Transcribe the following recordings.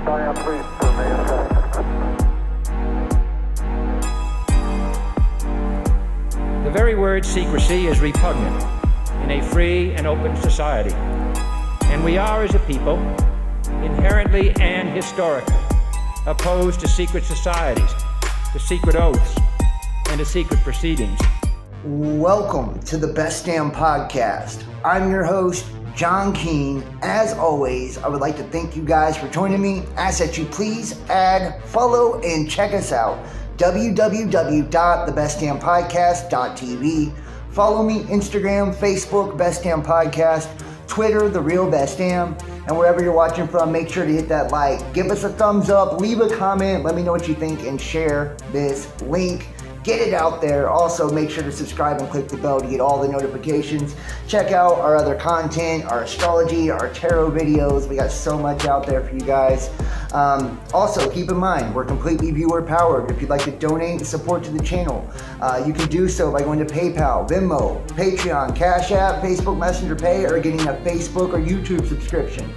The very word secrecy is repugnant in a free and open society, and we are, as a people, inherently and historically opposed to secret societies, to secret oaths, and to secret proceedings. Welcome to the Best Damn Podcast. I'm your host, John Keene. As always, I would like to thank you guys for joining me. Ask that you please add, follow, and check us out. www.thebestdampodcast.tv. Follow me, Instagram, Facebook, Best Damn Podcast, Twitter, The Real Best Damn, and wherever you're watching from, make sure to hit that like, give us a thumbs up, leave a comment, let me know what you think, and share this link. Get it out there. Also, make sure to subscribe and click the bell to get all the notifications. Check out our other content, our astrology, our tarot videos. We got so much out there for you guys. Also, keep in mind, we're completely viewer powered. If you'd like to donate and support to the channel, you can do so by going to PayPal, Venmo, Patreon, Cash App, Facebook Messenger Pay, or getting a Facebook or YouTube subscription.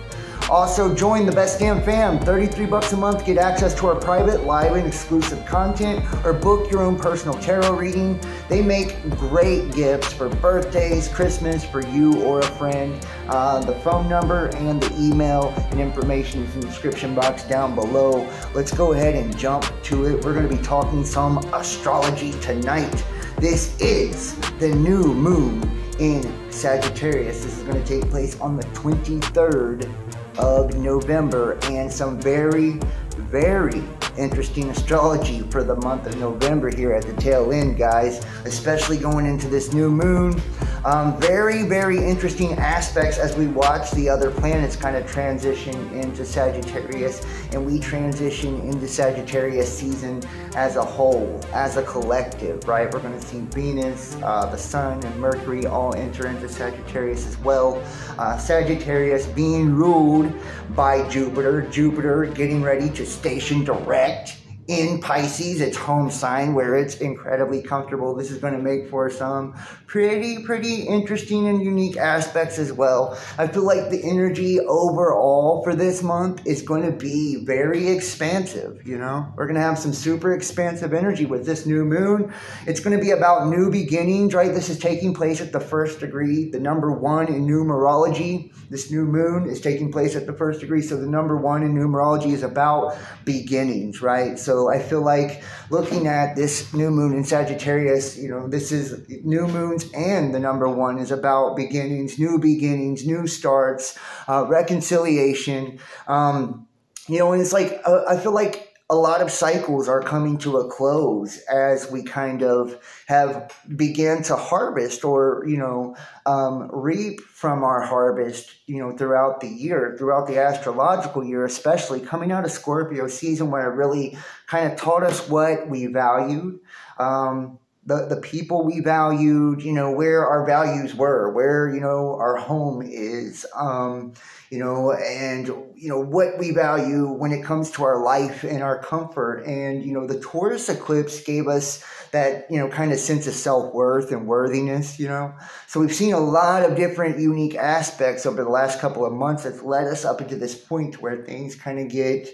Also, join the Best Damn Fam. $33 a month, get access to our private, live, and exclusive content, or book your own personal tarot reading. They make great gifts for birthdays, Christmas, for you or a friend. The phone number and the email and information is in the description box down below. Let's go ahead and jump to it. We're going to be talking some astrology tonight. This is the new moon in Sagittarius. This is going to take place on the 23rd of November, and some very interesting astrology for the month of November here at the tail end, guys, especially going into this new moon. Very interesting aspects as we watch the other planets kind of transition into Sagittarius, and we transition into Sagittarius season as a whole, as a collective, right? We're going to see Venus, the Sun, and Mercury all enter into Sagittarius as well. Sagittarius being ruled by Jupiter. Jupiter getting ready to station direct in Pisces, its home sign, where it's incredibly comfortable. This is going to make for some pretty interesting and unique aspects as well. I feel like the energy overall for this month is going to be very expansive, you know? We're going to have some super expansive energy with this new moon. It's going to be about new beginnings, right? This is taking place at the first degree, the number 1 in numerology. This new moon is taking place at the first degree, so the number 1 in numerology is about beginnings, right? So I feel like looking at this new moon in Sagittarius, you know, this is new moons, and the number 1 is about beginnings, new starts, reconciliation. You know, and it's like, I feel like a lot of cycles are coming to a close as we kind of have began to harvest, or, you know, reap from our harvest, you know, throughout the year, throughout the astrological year, especially coming out of Scorpio season, where it really kind of taught us what we valued, the people we valued, you know, where our values were, where, you know, our home is, you know, and, you know, what we value when it comes to our life and our comfort. And, you know, the Taurus eclipse gave us that, you know, kind of sense of self-worth and worthiness, you know. So we've seen a lot of different unique aspects over the last couple of months that's led us up into this point where things kind of get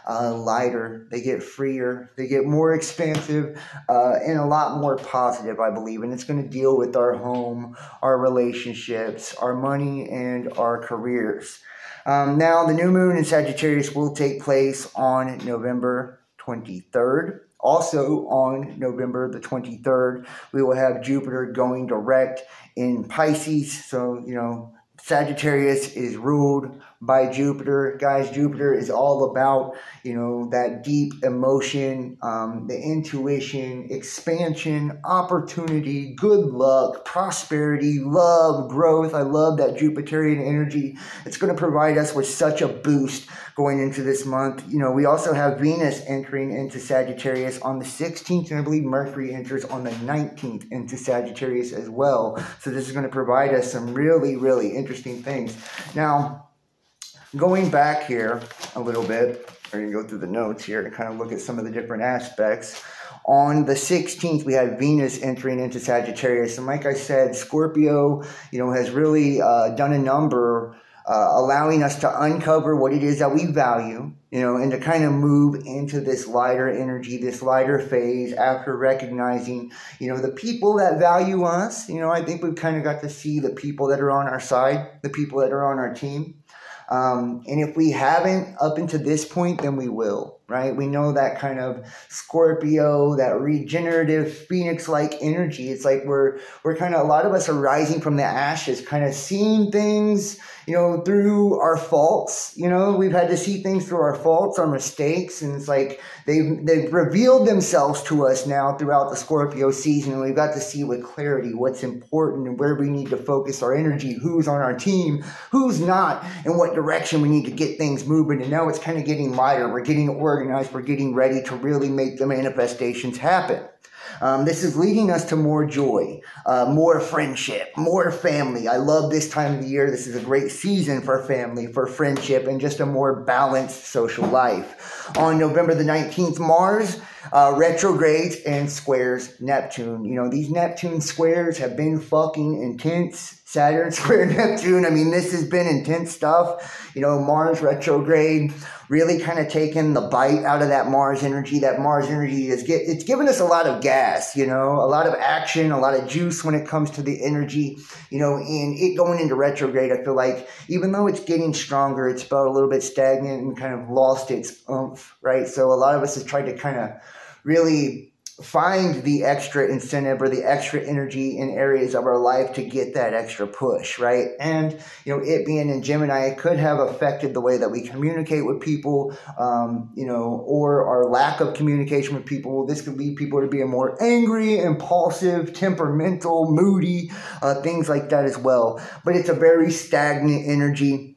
lighter, they get freer, they get more expansive, and a lot more positive, I believe. And it's going to deal with our home, our relationships, our money, and our careers. Now, the new moon in Sagittarius will take place on November 23rd. Also on November the 23rd, we will have Jupiter going direct in Pisces. So, you know, Sagittarius is ruled by Jupiter. Guys, Jupiter is all about, you know, that deep emotion, the intuition, expansion, opportunity, good luck, prosperity, love, growth. I love that Jupiterian energy. It's going to provide us with such a boost going into this month. You know, we also have Venus entering into Sagittarius on the 16th, and I believe Mercury enters on the 19th into Sagittarius as well. So this is going to provide us some really interesting things. Now, going back here a little bit, we're going to go through the notes here and kind of look at some of the different aspects. On the 16th, we had Venus entering into Sagittarius. And like I said, Scorpio, you know, has really done a number allowing us to uncover what it is that we value, and to kind of move into this lighter energy, this lighter phase after recognizing, the people that value us. I think we've kind of got to see the people that are on our side, the people that are on our team. And if we haven't up until this point, then we will, right? We know that kind of Scorpio, that regenerative Phoenix-like energy. It's like we're kind of, a lot of us are rising from the ashes, kind of seeing things, through our faults. We've had to see things through our faults, our mistakes, and it's like they've revealed themselves to us now throughout the Scorpio season, and we've got to see with clarity what's important and where we need to focus our energy, who's on our team, who's not, and what direction we need to get things moving. And now it's kind of getting lighter. We're getting organized. We're getting ready to really make the manifestations happen. This is leading us to more joy, more friendship, more family. I love this time of the year. This is a great season for family, for friendship, and just a more balanced social life. On November the 19th, Mars retrogrades and squares Neptune. These Neptune squares have been fucking intense. Saturn square Neptune. I mean, this has been intense stuff. Mars retrograde really kind of taken the bite out of that Mars energy. That Mars energy it's given us a lot of gas, a lot of action, a lot of juice when it comes to the energy, and it going into retrograde. I feel like even though it's getting stronger, it's felt a little bit stagnant and kind of lost its oomph, right? So a lot of us have tried to kind of really find the extra incentive or the extra energy in areas of our life to get that extra push, right? And, it being in Gemini, it could have affected the way that we communicate with people, or our lack of communication with people. This could lead people to be more angry, impulsive, temperamental, moody, things like that as well. But it's a very stagnant energy.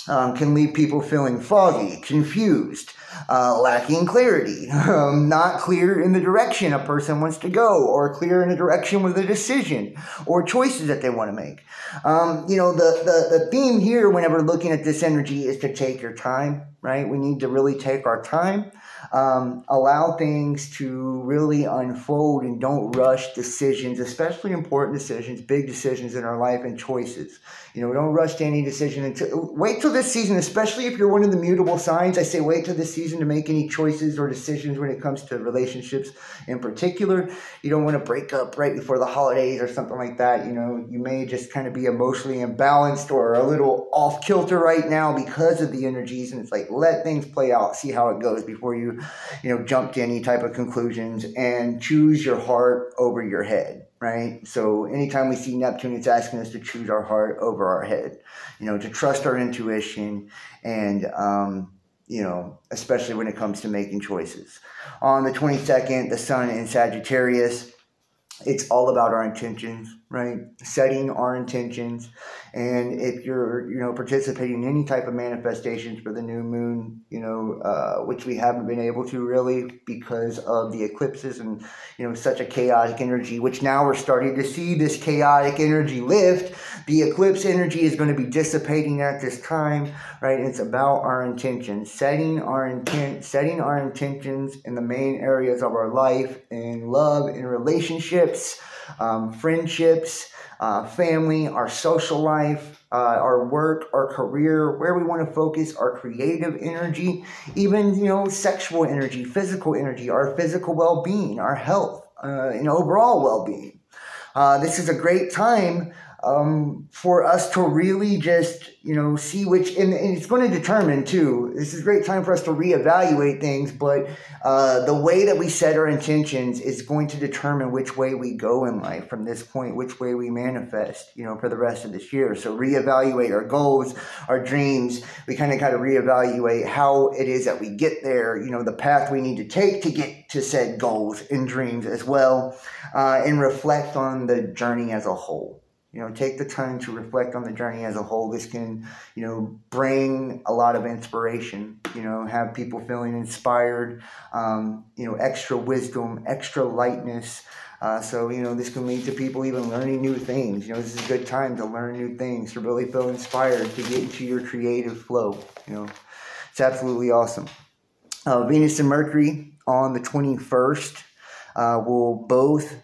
Can leave people feeling foggy, confused, lacking clarity, not clear in the direction a person wants to go, or clear in the direction with a decision or choices that they want to make. The theme here whenever looking at this energy is to take your time, right? We need to really take our time, allow things to really unfold, and don't rush decisions, especially important decisions, big decisions in our life and choices. Don't rush to any decision. Wait till this season, especially if you're one of the mutable signs. I say wait till this season to make any choices or decisions when it comes to relationships in particular. You don't want to break up right before the holidays or something like that. You may just kind of be emotionally imbalanced or a little off kilter right now because of the energies. And it's like, let things play out, see how it goes before you jump to any type of conclusions, and choose your heart over your head. Right? So anytime we see Neptune, it's asking us to choose our heart over our head, to trust our intuition, and, especially when it comes to making choices. On the 22nd, the Sun in Sagittarius, it's all about our intentions, right? Setting our intentions. And if you're, participating in any type of manifestations for the new moon, which we haven't been able to really because of the eclipses and, such a chaotic energy, which now we're starting to see this chaotic energy lift. The eclipse energy is going to be dissipating at this time, right? And it's about our intentions, setting our intentions in the main areas of our life, in love, in relationships, friendships, family, our social life, our work, our career, where we want to focus our creative energy, even, sexual energy, physical energy, our physical well-being, our health, and overall well-being. This is a great time for us to really just, see which, and it's going to determine too, this is a great time for us to reevaluate things, but the way that we set our intentions is going to determine which way we go in life from this point, which way we manifest, for the rest of this year. So reevaluate our goals, our dreams. We kind of got to reevaluate how it is that we get there, the path we need to take to get to said goals and dreams as well, and reflect on the journey as a whole. Take the time to reflect on the journey as a whole. This can, bring a lot of inspiration, have people feeling inspired, extra wisdom, extra lightness. So, this can lead to people even learning new things. This is a good time to learn new things, to really feel inspired, to get into your creative flow. It's absolutely awesome. Venus and Mercury on the 21st will both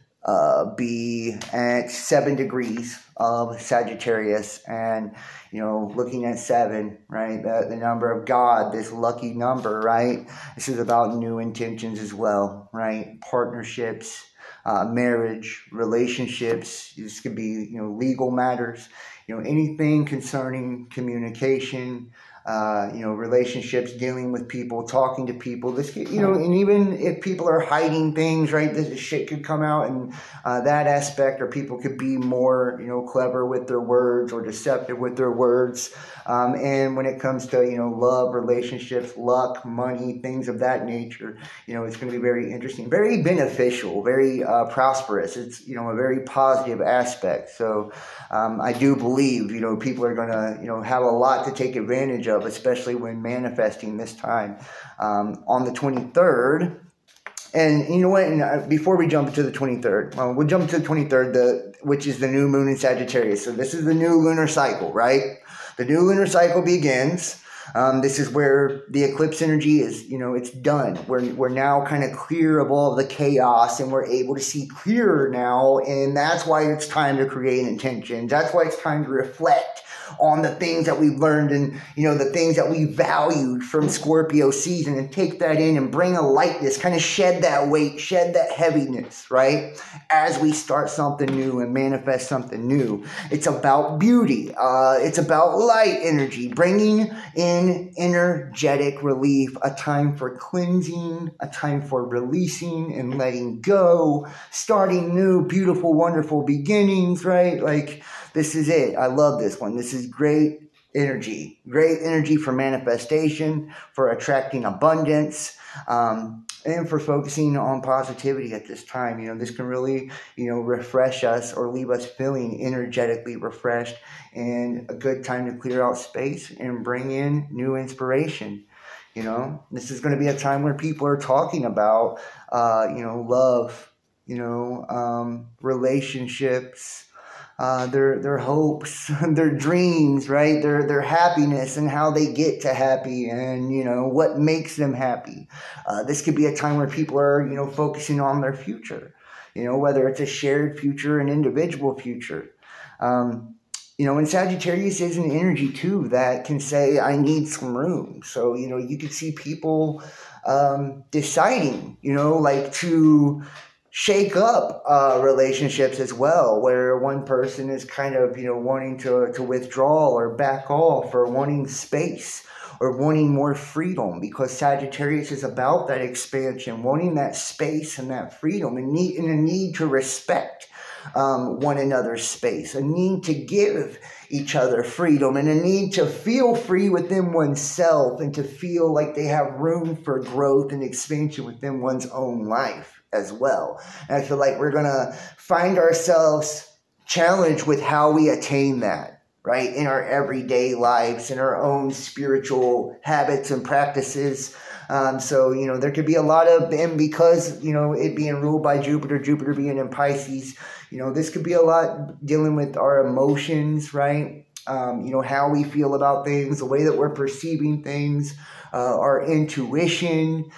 be at 7 degrees of Sagittarius, and looking at 7, right, the number of God, this lucky number, right? This is about new intentions as well, right? Partnerships, marriage, relationships. This could be legal matters, anything concerning communication, relationships, dealing with people, talking to people. This could, and even if people are hiding things, right, this shit could come out, and that aspect, or people could be more, clever with their words or deceptive with their words. And when it comes to, love, relationships, luck, money, things of that nature, it's going to be very interesting, very beneficial, very prosperous. It's, a very positive aspect. So I do believe, people are going to, have a lot to take advantage of, especially when manifesting this time on the 23rd. And you know what? And before we jump into the 23rd, we'll jump to the 23rd, which is the new moon in Sagittarius. So this is the new lunar cycle, right? The new lunar cycle begins. This is where the eclipse energy is, it's done. We're now kind of clear of all the chaos, and we're able to see clearer now. And that's why it's time to create intention. That's why it's time to reflect on the things that we've learned, and the things that we valued from Scorpio season, and take that in and bring a lightness, kind of shed that weight, shed that heaviness, right? As we start something new and manifest something new. It's about beauty. It's about light energy, bringing in energetic relief, a time for cleansing, a time for releasing and letting go, starting new, beautiful, wonderful beginnings, right? Like, this is it. I love this one. This is great energy for manifestation, for attracting abundance, and for focusing on positivity at this time. This can really, refresh us or leave us feeling energetically refreshed, and a good time to clear out space and bring in new inspiration. This is going to be a time where people are talking about, love, relationships, their hopes, their dreams, right? Their happiness, and how they get to happy, and what makes them happy. This could be a time where people are focusing on their future, whether it's a shared future, an individual future. And Sagittarius is an energy too that can say, I need some room. So you could see people deciding to shake up relationships as well, where one person is kind of, wanting to withdraw or back off, or wanting space, or wanting more freedom, because Sagittarius is about that expansion, wanting that space and that freedom, and a need to respect one another's space, a need to give each other freedom, and a need to feel free within oneself, and to feel like they have room for growth and expansion within one's own life as well. And I feel like we're going to find ourselves challenged with how we attain that, right? In our everyday lives, in our own spiritual habits and practices. So, there could be a lot of, and because, it being ruled by Jupiter being in Pisces, this could be a lot dealing with our emotions, right? How we feel about things, the way that we're perceiving things, our intuition,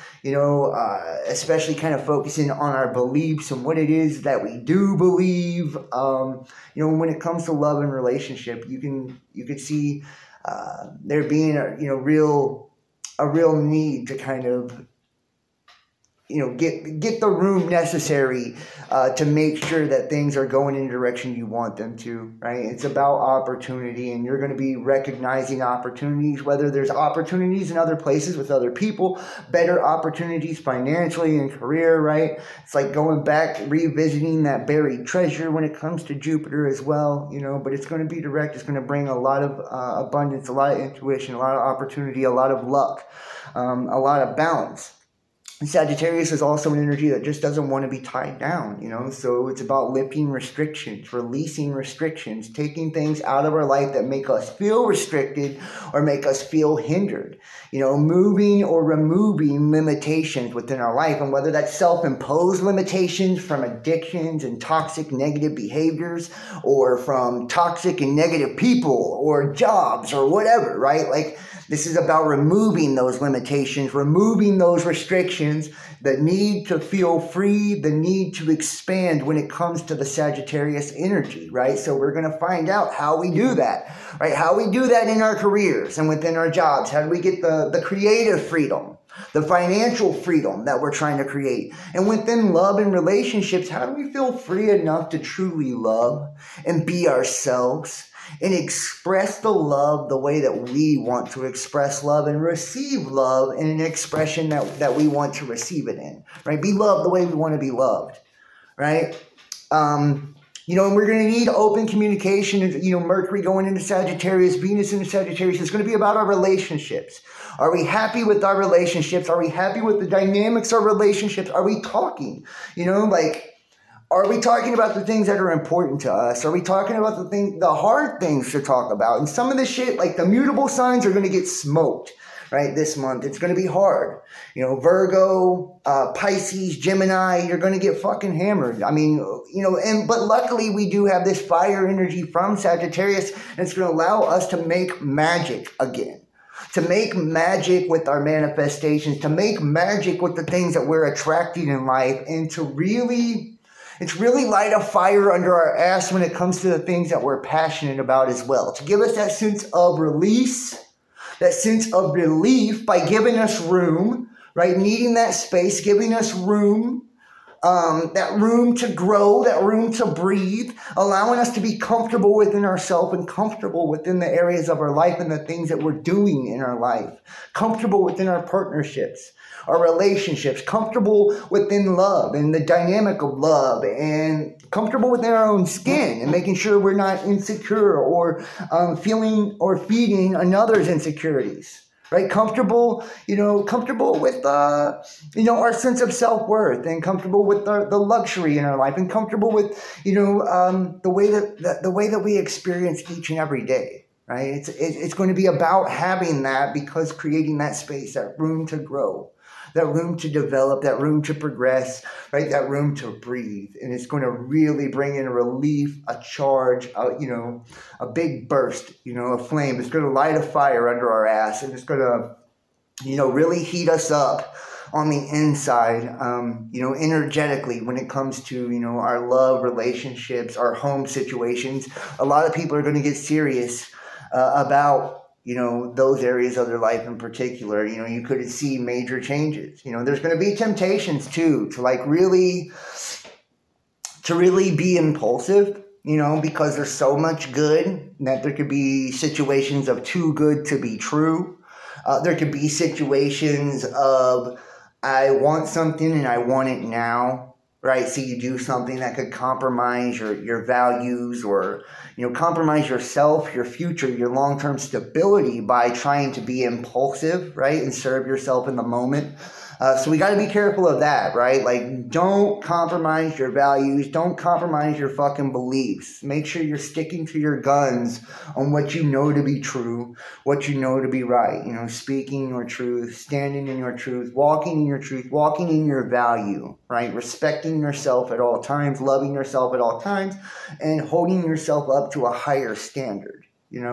especially kind of focusing on our beliefs and what it is that we do believe. When it comes to love and relationship, you could see there being a real need to kind of get the room necessary to make sure that things are going in the direction you want them to, right? It's about opportunity, and you're going to be recognizing opportunities, whether there's opportunities in other places with other people, better opportunities financially and career, right? It's like going back, revisiting that buried treasure when it comes to Jupiter as well, but it's going to be direct. It's going to bring a lot of abundance, a lot of intuition, a lot of opportunity, a lot of luck, a lot of balance. Sagittarius is also an energy that just doesn't want to be tied down, so it's about lifting restrictions, releasing restrictions, taking things out of our life that make us feel restricted or make us feel hindered. moving or removing limitations within our life, and whether that's self-imposed limitations from addictions and toxic negative behaviors, or from toxic and negative people or jobs or whatever, right? Like, this is about removing those limitations, removing those restrictions, the need to feel free, the need to expand when it comes to the Sagittarius energy, right? So we're going to find out how we do that, right? How we do that in our careers and within our jobs. How do we get the creative freedom, the financial freedom that we're trying to create? And within love and relationships, how do we feel free enough to truly love and be ourselves and express the love the way that we want to express love, and receive love in an expression that we want to receive it in, right? Be loved the way we want to be loved, right? And we're going to need open communication. Mercury going into Sagittarius, Venus into Sagittarius. It's going to be about our relationships. Are we happy with our relationships? Are we happy with the dynamics of relationships? Are we talking? Are we talking about the things that are important to us? Are we talking about the hard things to talk about? And some of the shit, like the mutable signs, are going to get smoked, right? This month, it's going to be hard. Virgo, Pisces, Gemini, you're going to get fucking hammered. But luckily we do have this fire energy from Sagittarius, and it's going to allow us to make magic again. To make magic with our manifestations, to make magic with the things that we're attracting in life, and to really light a fire under our ass when it comes to the things that we're passionate about as well. To give us that sense of release, that sense of relief by giving us room, right? Needing that space, giving us room, that room to grow, that room to breathe, allowing us to be comfortable within ourselves and comfortable within the areas of our life and the things that we're doing in our life, comfortable within our partnerships, our relationships, comfortable within love and the dynamic of love, and comfortable within our own skin and making sure we're not insecure or feeling or feeding another's insecurities. Right? Comfortable with, our sense of self-worth, and comfortable with the luxury in our life, and comfortable with, the way that we experience each and every day, right? It's going to be about having that, because creating that space, that room to grow, that room to develop, that room to progress, right? That room to breathe. And it's going to really bring in a relief, a charge, a big burst, a flame. It's going to light a fire under our ass, and it's going to, really heat us up on the inside, energetically when it comes to, our love relationships, our home situations. A lot of people are going to get serious about those areas of their life in particular. You could see major changes. There's going to be temptations too, to really be impulsive, because there's so much good that there could be situations of too good to be true. There could be situations of, I want something and I want it now. Right, so you do something that could compromise your values, or compromise yourself, your future, your long-term stability by trying to be impulsive, right, and serve yourself in the moment. So we got to be careful of that, right? Like, don't compromise your values. Don't compromise your fucking beliefs. Make sure you're sticking to your guns on what you know to be true, what you know to be right. Speaking your truth, standing in your truth, walking in your truth, walking in your value, right? Respecting yourself at all times, loving yourself at all times, and holding yourself up to a higher standard,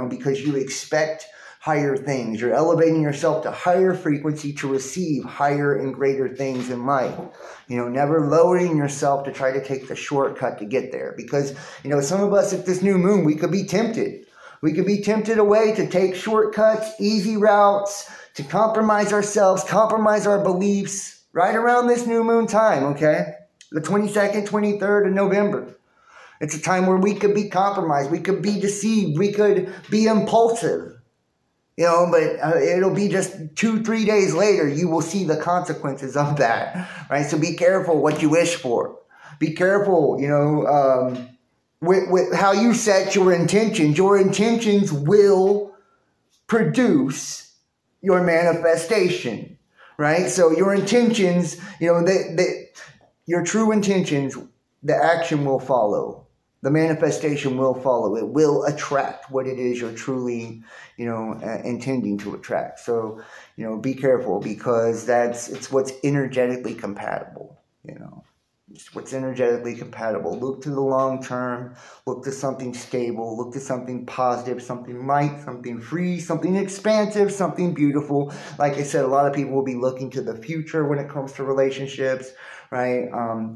because you expect higher things. You're elevating yourself to higher frequency to receive higher and greater things in life. Never lowering yourself to try to take the shortcut to get there. Because, some of us at this new moon, we could be tempted. We could be tempted away to take shortcuts, easy routes, to compromise ourselves, compromise our beliefs right around this new moon time, okay? The 22nd, 23rd of November. It's a time where we could be compromised. We could be deceived. We could be impulsive. But it'll be just 2-3 days later, you will see the consequences of that, right? So be careful what you wish for. Be careful, with how you set your intentions. Your intentions will produce your manifestation, right? So your intentions, your true intentions, the action will follow. the manifestation will follow. It will attract what it is you're truly, intending to attract. So, be careful, because it's what's energetically compatible, It's what's energetically compatible. Look to the long term. Look to something stable. Look to something positive, something light, something free, something expansive, something beautiful. Like I said, a lot of people will be looking to the future when it comes to relationships, right?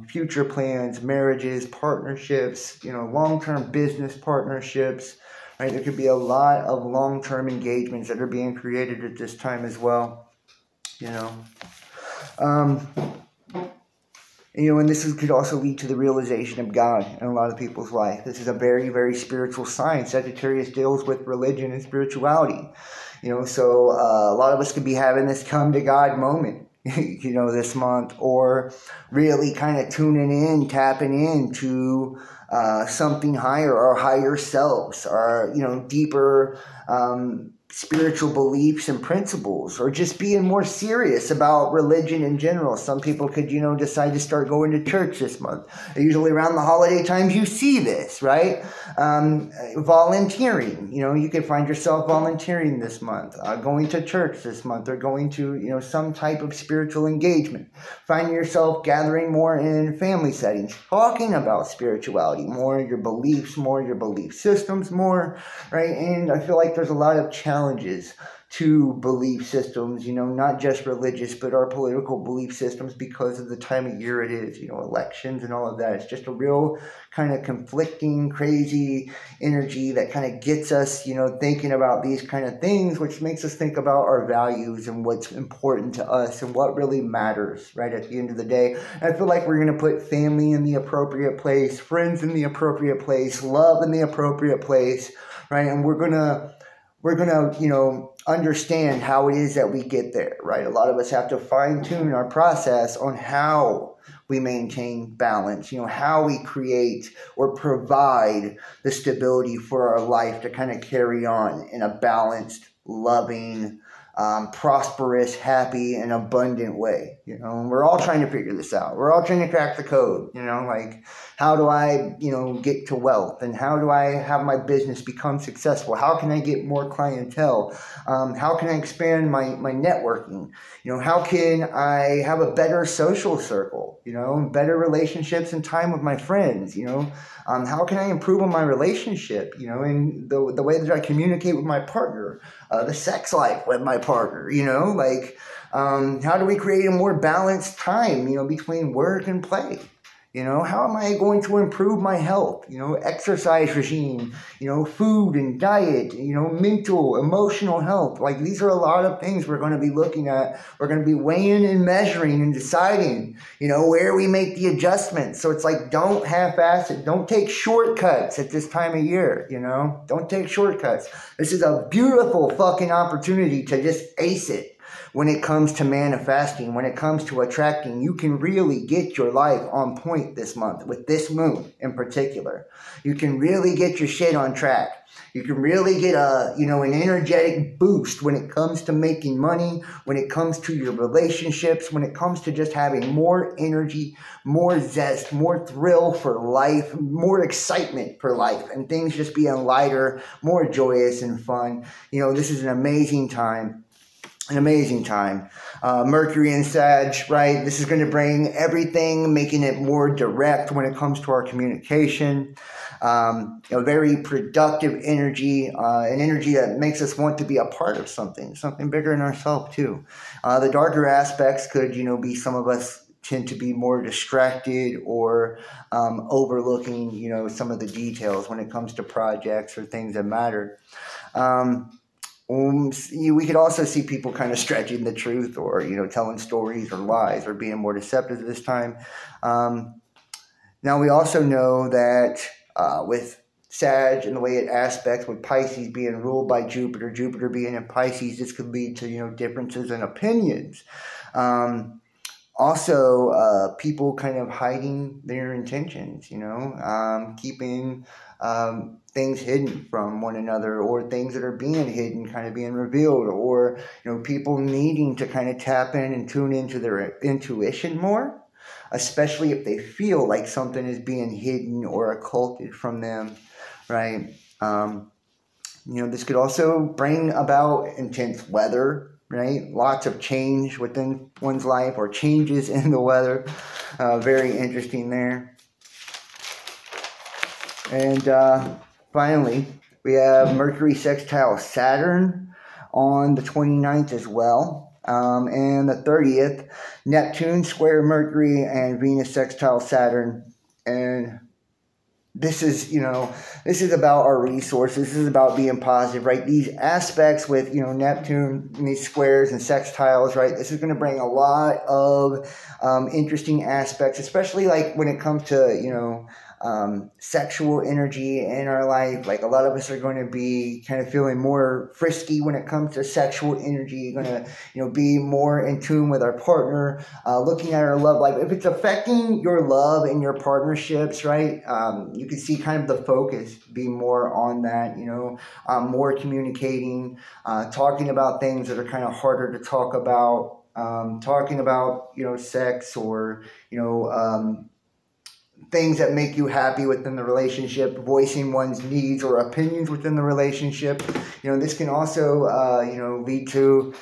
Future plans, marriages, partnerships, long-term business partnerships, right? There could be a lot of long-term engagements that are being created at this time as well, And this could also lead to the realization of God in a lot of people's life. This is a very, very spiritual sign. Sagittarius deals with religion and spirituality. So a lot of us could be having this come to God moment, this month, or really kind of tuning in, tapping into something higher, our higher selves, our, deeper spiritual beliefs and principles, or just being more serious about religion in general. Some people could, decide to start going to church this month. Usually around the holiday times you see this, right? Volunteering, you can find yourself volunteering this month, going to church this month, or going to, some type of spiritual engagement. Finding yourself gathering more in family settings, talking about spirituality, more your beliefs, more your belief systems, more, right? And I feel like there's a lot of challenges to belief systems, not just religious, but our political belief systems, because of the time of year it is, elections and all of that. It's just a real kind of conflicting, crazy energy that kind of gets us, thinking about these kind of things, which makes us think about our values and what's important to us and what really matters, right, at the end of the day. And I feel like we're going to put family in the appropriate place, friends in the appropriate place, love in the appropriate place, right? And we're going to, understand how it is that we get there, right? A lot of us have to fine-tune our process on how we maintain balance, how we create or provide the stability for our life to kind of carry on in a balanced, loving, prosperous, happy, and abundant way, and we're all trying to figure this out. We're all trying to crack the code, like, how do I, get to wealth, and how do I have my business become successful? How can I get more clientele? How can I expand my networking? How can I have a better social circle, better relationships and time with my friends, how can I improve on my relationship, and the way that I communicate with my partner, the sex life with my partner, how do we create a more balanced time, between work and play? How am I going to improve my health? Exercise regime, food and diet, mental, emotional health. Like, these are a lot of things we're going to be looking at. We're going to be weighing and measuring and deciding, where we make the adjustments. So it's like, don't half-ass it. Don't take shortcuts at this time of year, Don't take shortcuts. This is a beautiful fucking opportunity to just ace it. When it comes to manifesting, when it comes to attracting, you can really get your life on point this month with this moon in particular. You can really get your shit on track. You can really get an energetic boost when it comes to making money, when it comes to your relationships, when it comes to just having more energy, more zest, more thrill for life, more excitement for life, and things just being lighter, more joyous and fun. This is an amazing time. An amazing time. Mercury in Sag, right? This is going to bring everything, making it more direct when it comes to our communication. Very productive energy, an energy that makes us want to be a part of something bigger than ourselves too. The darker aspects could, be some of us tend to be more distracted or overlooking, some of the details when it comes to projects or things that matter. We could also see people kind of stretching the truth, or telling stories or lies, or being more deceptive this time. Now we also know that with Sag and the way it aspects, with Pisces being ruled by Jupiter, Jupiter being in Pisces, this could lead to differences in opinions. Also, people kind of hiding their intentions, keeping things hidden from one another, or things that are being hidden kind of being revealed, or, people needing to kind of tap in and tune into their intuition more. especially if they feel like something is being hidden or occulted from them, right? This could also bring about intense weather, right? Lots of change within one's life or changes in the weather. Very interesting there. And finally, we have Mercury sextile Saturn on the 29th as well. And the 30th, Neptune square Mercury and Venus sextile Saturn. And this is about our resources. This is about being positive, right? These aspects with, Neptune and these squares and sextiles, right? This is going to bring a lot of interesting aspects, especially like when it comes to, sexual energy in our life. Like a lot of us are going to be kind of feeling more frisky when it comes to sexual energy. You're going to, be more in tune with our partner, looking at our love life. If it's affecting your love and your partnerships, right, you can see kind of the focus be more on that, more communicating, talking about things that are kind of harder to talk about, talking about, sex or, things that make you happy within the relationship, voicing one's needs or opinions within the relationship. This can also, lead to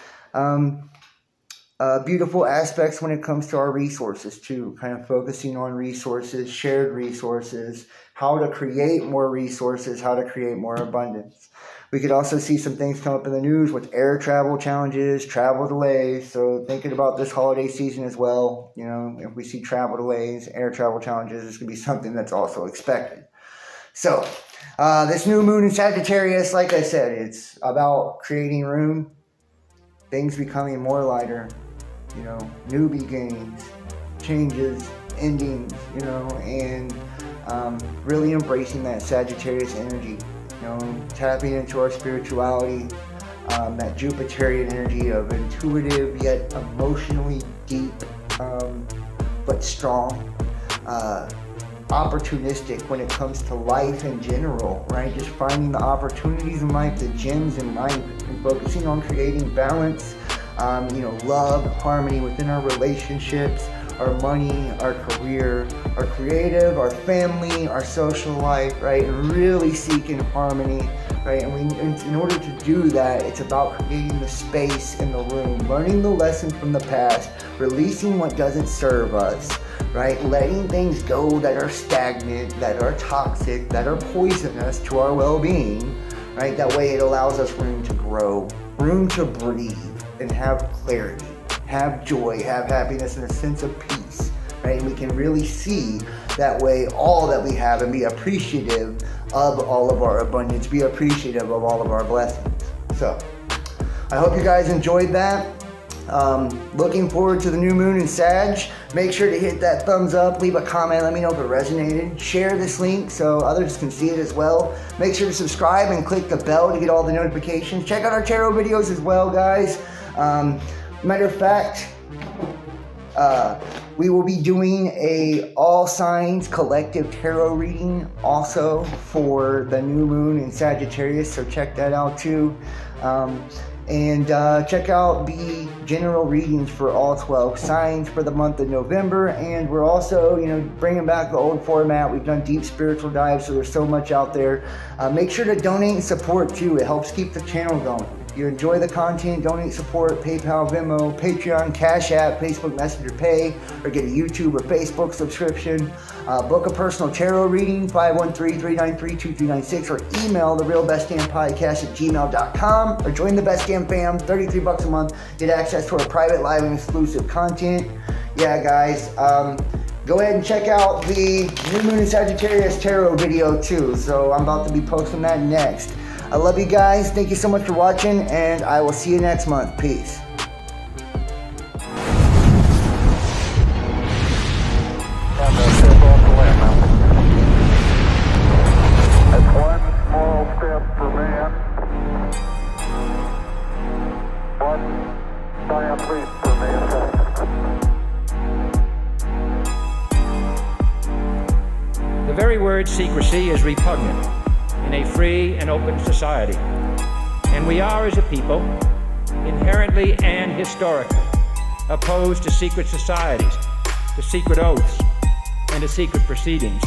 beautiful aspects when it comes to our resources too, kind of focusing on resources, shared resources, how to create more resources, how to create more abundance. We could also see some things come up in the news with air travel challenges, travel delays. So thinking about this holiday season as well, if we see travel delays, air travel challenges, this could be something that's also expected. So this new moon in Sagittarius, like I said, it's about creating room, things becoming more lighter, new beginnings, changes, endings, and really embracing that Sagittarius energy. Tapping into our spirituality, that Jupiterian energy of intuitive yet emotionally deep, but strong, opportunistic when it comes to life in general, right? Just finding the opportunities in life, the gems in life, and focusing on creating balance, love, harmony within our relationships, our money, our career, our creative, our family, our social life, right? And really seeking harmony, right? And in order to do that, it's about creating the space in the room, learning the lessons from the past, releasing what doesn't serve us, right? Letting things go that are stagnant, that are toxic, that are poisonous to our well-being, right? That way it allows us room to grow, room to breathe, and have clarity, have joy, have happiness, and a sense of peace, right? And we can really see that way all that we have and be appreciative of all of our abundance, be appreciative of all of our blessings. So I hope you guys enjoyed that. Looking forward to the new moon in Sag. Make sure to hit that thumbs up, leave a comment, let me know if it resonated. Share this link so others can see it as well. Make sure to subscribe and click the bell to get all the notifications. Check out our tarot videos as well, guys. Matter of fact, we will be doing a all signs collective tarot reading also for the new moon in Sagittarius, so check that out too. And check out the general readings for all 12 signs for the month of November. And we're also, bringing back the old format. We've done deep spiritual dives, so there's so much out there. Make sure to donate and support too. It helps keep the channel going. If you enjoy the content, donate, support, PayPal, Venmo, Patreon, Cash App, Facebook Messenger Pay, or get a YouTube or Facebook subscription. Book a personal tarot reading, 513-393-2396, or email therealbestdampodcast@gmail.com, or join the Best Damn Fam, $33 a month, get access to our private live and exclusive content. Yeah, guys, go ahead and check out the New Moon in Sagittarius tarot video too, so I'm about to be posting that next. I love you guys. Thank you so much for watching, and I will see you next month. Peace. That's one small step for man, one giant leap for mankind. The very word secrecy is repugnant in a free and open society. And we are, as a people, inherently and historically opposed to secret societies to secret oaths and to secret proceedings.